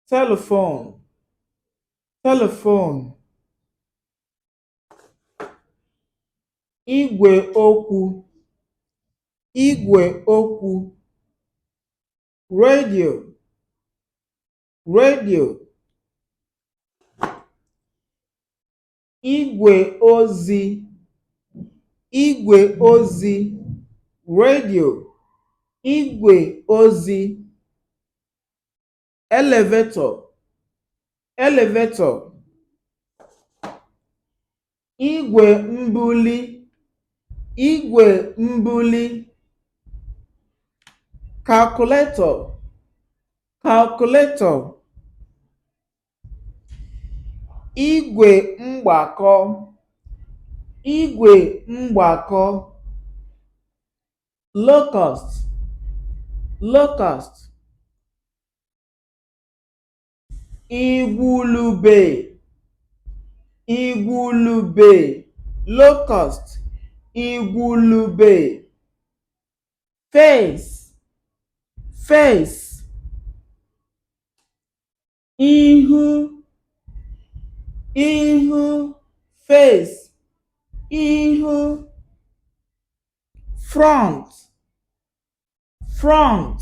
telephone, telephone. Igwe okwu, igwe okwu. Radio, radio. Igwe ozi, igwe ozi. Radio, igwe ozi. Elevator, elevator. Igwe mbuli, igwe mbuli. Calculator, calculator. Igwe mgbakọ, igwe mgbakọ. Locust, locust. Igwulube, igwulube. Locust, igwulube. Face, face. Ihu, ihu. Face, ihu. Front, front.